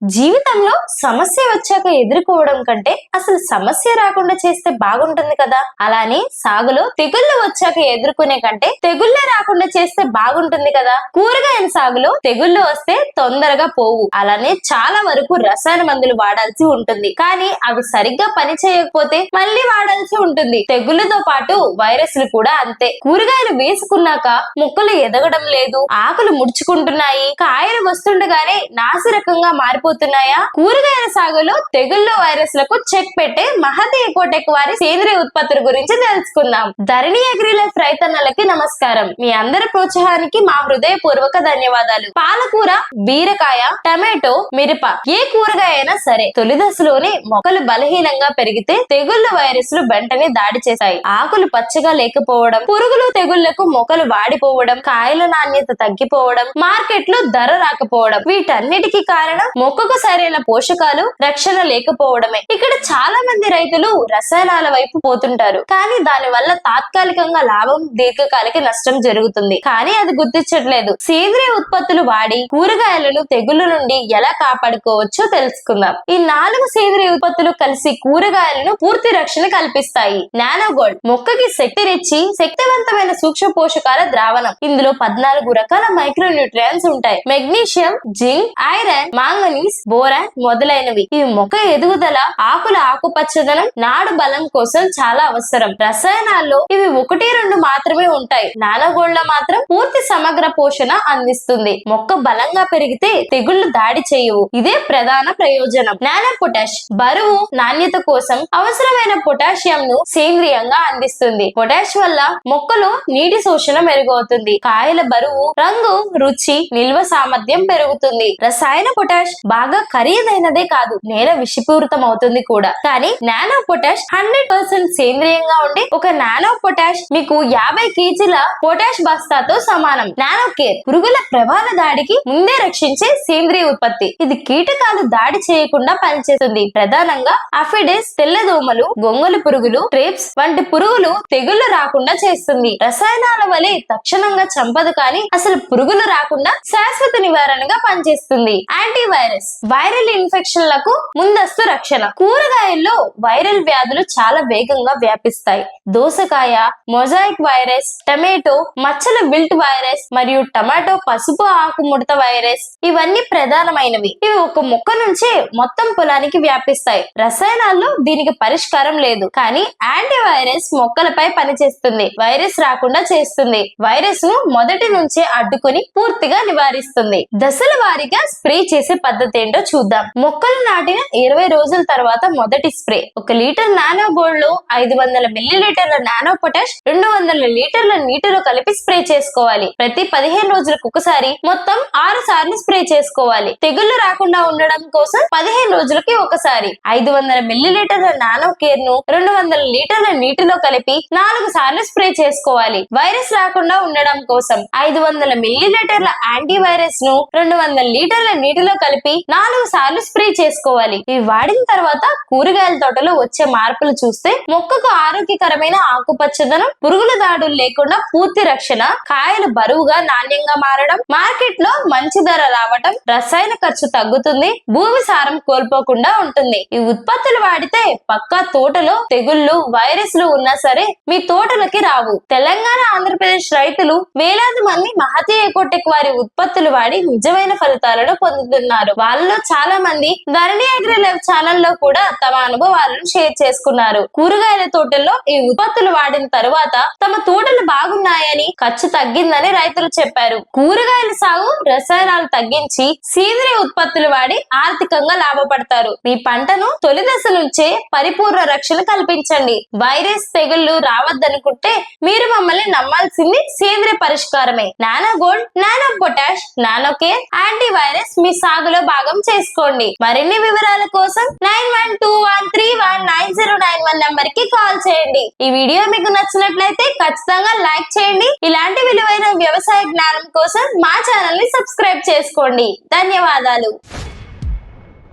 జీవితంలో సమస్య వచ్చాక ఎదుర్కోవడం కంటే అసలు సమస్య రాకుండా చేస్తే బాగుంటుంది కదా. అలానే సాగులో తెగుళ్లు వచ్చాక ఎదుర్కొనే కంటే తెగుళ్లే రాకుండా చేస్తే బాగుంటుంది కదా. కూరగాయల సాగులో తెగుళ్లు వస్తే తొందరగా పోవు. అలానే చాలా వరకు రసాయన మందులు వాడాల్సి ఉంటుంది. కానీ అవి సరిగ్గా పని చేయకపోతే మళ్ళీ వాడాల్సి ఉంటుంది. తెగుళ్లతో పాటు వైరస్లు కూడా అంతే. కూరగాయలు వేసుకున్నాక మొక్కలు ఎదగడం లేదు, ఆకులు ముడుచుకుంటున్నాయి, కాయలు వస్తుండగానే నాసిరకంగా మారిపోతున్నాయా. కూరగాయల సాగులో తెగుళ్ళు వైరస్లకు చెక్ పెట్టే మహతి ఎకోటెక్ వారి సేంద్రియ ఉత్పత్తుల గురించి తెలుసుకుందాం. ధరణి అగ్రి లైఫ్ రైతన్నలకి నమస్కారం. మీ అందరి ప్రోత్సాహానికి మా హృదయపూర్వక ధన్యవాదాలు. పాలకూర, బీరకాయ, టమాటో, మిరప ఏ కూరగాయ అయినా సరే తొలి దశలోనే మొక్కలు బలహీనంగా పెరిగితే తెగుళ్ళు వైరస్లు వెంటనే దాడి చేశాయి. ఆకులు పచ్చగా లేకపోవడం, పురుగులు తెగుళ్లకు మొక్కలు వాడిపోవడం, కాయల నాణ్యత తగ్గిపోవడం, మార్కెట్ లో ధర రాకపోవడం, వీటన్నిటికీ కారణం మొక్కకు సరైన పోషకాలు రక్షణ లేకపోవడమే. ఇక్కడ చాలా మంది రైతులు రసాయనాల వైపు పోతుంటారు. కానీ దాని వల్ల తాత్కాలికంగా లాభం, దీర్ఘకాలిక నష్టం జరుగుతుంది. కానీ అది గుర్తించట్లేదు. సేంద్రియ ఉత్పత్తులు వాడి కూరగాయలను తెగుళ్ల నుండి ఎలా కాపాడుకోవచ్చో తెలుసుకుందాం. ఈ 4 సేంద్రియ ఉత్పత్తులు కలిసి కూరగాయలను పూర్తి రక్షణ కల్పిస్తాయి. నానోగోల్డ్ మొక్కకి శక్తినిచ్చి శక్తివంతమైన సూక్ష్మ పోషకాల ద్రావణం. ఇందులో 14 రకాల మైక్రో న్యూట్రియన్స్ ఉంటాయి. Magnesium, zinc, iron, manganese, boron మొదలైనవి. ఇవి మొక్క ఎదుగుదల, ఆకుల ఆకుపచ్చదనం, నాడు బలం కోసం చాలా అవసరం. రసాయనాల్లో ఇవి 1-2 మాత్రమే ఉంటాయి. నానోగోల్డ్ లో మాత్రం పూర్తి సమగ్ర పోషణ అందిస్తుంది. మొక్క బలంగా పెరిగితే తెగుళ్లు దాడి చేయవు. ఇదే ప్రధాన ప్రయోజనం. నానో పొటాష్ బరువు, నాణ్యత కోసం అవసరమైన పొటాషియం ను సేంద్రియంగా అందిస్తుంది. పొటాష్ వల్ల మొక్కలో నీటి శోషణ మెరుగవుతుంది. కాయల బరువు, రంగు, రుచి, నిల్వ సామర్థ్యం పెరుగుతుంది. రసాయన పొటాష్ బాగా ఖరీదైనదే కాదు, నేల విషపూరితం అవుతుంది కూడా. కానీ నానో పొటాష్ 100% సేంద్రియంగా ఉండి ఒక నానో పొటాష్ మీకు 50 కేజీల పొటాష్ బస్తాతో సమానం. నానో కేర్ పురుగుల ప్రమాద దాడికి ముందే రక్షించే సేంద్రియ ఉత్పత్తి. ఇది కీటకాలు దాడి చేయకుండా పనిచేస్తుంది. ప్రధానంగా అఫిడెస్, తెల్లదోమలు, గొంగళి పురుగులు, ట్రిప్స్ వంటి పురుగులు తెగుళ్లు రాకుండా చేస్తుంది. రసాయనాల వలె తక్షణంగా చంపదు, కానీ అసలు పురుగులు రాకుండా శాశ్వత నివారణగా పనిచేస్తుంది. యాంటీవైరస్ వైరల్ ఇన్ఫెక్షన్లకు ముందస్తు రక్షణ. కూరగాయల్లో వైరల్ వ్యాధులు చాలా వేగంగా వ్యాపిస్తాయి. దోసకాయ మొజాయిక్ వైరస్, టమాటో మచ్చల విల్ట్ వైరస్ మరియు టమాటో పసుపు ఆకు ముడత వైరస్ ఇవన్నీ ప్రధానమైనవి. ఇవి ఒక మొక్క నుంచే మొత్తం పొలానికి వ్యాపిస్తాయి. రసాయనాల్లో దీనికి పరిష్కారం లేదు, కానీ యాంటీవైరస్ మొక్కలపై పనిచేస్తుంది. వైరస్ రాకుండా చేస్తుంది. వైరస్ ను మొదటి నుంచే అడ్డుకొని పూర్తిగా నివారిస్తుంది. దశల వారీగా స్ప్రే చేసే పద్ధతి ఏంటో చూద్దాం. మొక్కలు నాటిన 20 రోజుల తర్వాత మొదటి స్ప్రే. 1 లీటర్ నానో గోల్డ్ లో 500 మిల్లీలీటర్ల నానో పొటాష్ 200 లీటర్ల నీటిలో కలిపి స్ప్రే చేసుకోవాలి. ప్రతి 15 రోజులకు ఒకసారి మొత్తం 6 సార్లు స్ప్రే చేసుకోవాలి. తెగుళ్లు రాకుండా ఉండడం కోసం 15 రోజులకి ఒకసారి 500 మిల్లీలీటర్ల నానో కేర్ ను 200 లీటర్ల నీటిలో కలిపి 4 సార్లు స్ప్రే చేసుకోవాలి. వైరస్ రాకుండా ఉండడం కోసం 500 మిల్లీలీటర్ల యాంటీవైరస్ ను 200 లీటర్ల నీటిలో కలిపి 4 సార్లు స్ప్రే చేసుకోవాలి. ఇవి వాడిన తర్వాత కూరగాయల తోటలో వచ్చే మార్పులు చూస్తే మొక్కకు ఆరోగ్యకరమైన ఆకుపచ్చదనం, పురుగుల దాడులు లేకుండా పూర్తి రక్షణ, కాయలు బరువుగా నాణ్యంగా మారడం, మార్కెట్ లో మంచి ధర రావటం, రసాయన ఖర్చు తగ్గుతుంది, భూమి సారం కోల్పోకుండా ఉంటుంది. ఈ ఉత్పత్తులు వాడితే పక్కా తోటలో తెగుళ్లు, వైరస్లు ఉన్నా సరే మీ తోటలకి రావు. తెలంగాణ, ఆంధ్రప్రదేశ్ రైతులు వేలాది మంది మహతి ఎకోటెక్ వారి ఉత్పత్తులు వాడి నిజమైన ఫలితాలను పొందుతున్నారు. వాళ్ళలో చాలా మంది ధరణి అగ్రి లైఫ్ ఛానల్ లో కూడా తమ అనుభవాలను షేర్ చేసుకున్నారు. కూరగాయల తోటల్లో ఈ ఉత్పత్తులు వాడిన తరువాత తమ తోటలు బాగున్నాయని, ఖర్చు తగ్గిందని రైతులు చెప్పారు. కూరగాయల సాగు రసాయనాలు తగ్గించి సేంద్రియ ఉత్పత్తులు వాడి ఆర్థికంగా లాభపడతారు. మీ పంటను తొలి దశ నుంచే పరిపూర్ణ రక్షణ కల్పించండి. వైరస్, తెగుళ్లు రావద్దనుకుంటే మీరు మమ్మల్ని నమ్మాల్సింది సేంద్రియ పరిష్కారమే. Nano gold, nano potash, nano care, antivirus మీ సాగులో భాగం చేసుకోండి. మరిన్ని వివరాల కోసం 9121319091 నంబర్ కి కాల్ చేయండి. ఈ వీడియో మీకు నచ్చినట్లయితే ఖచ్చితంగా లైక్ చేయండి. ఇలాంటి విలువైన వ్యవసాయ జ్ఞానం కోసం మా ఛానల్ ని సబ్స్క్రైబ్ చేసుకోండి. ధన్యవాదాలు.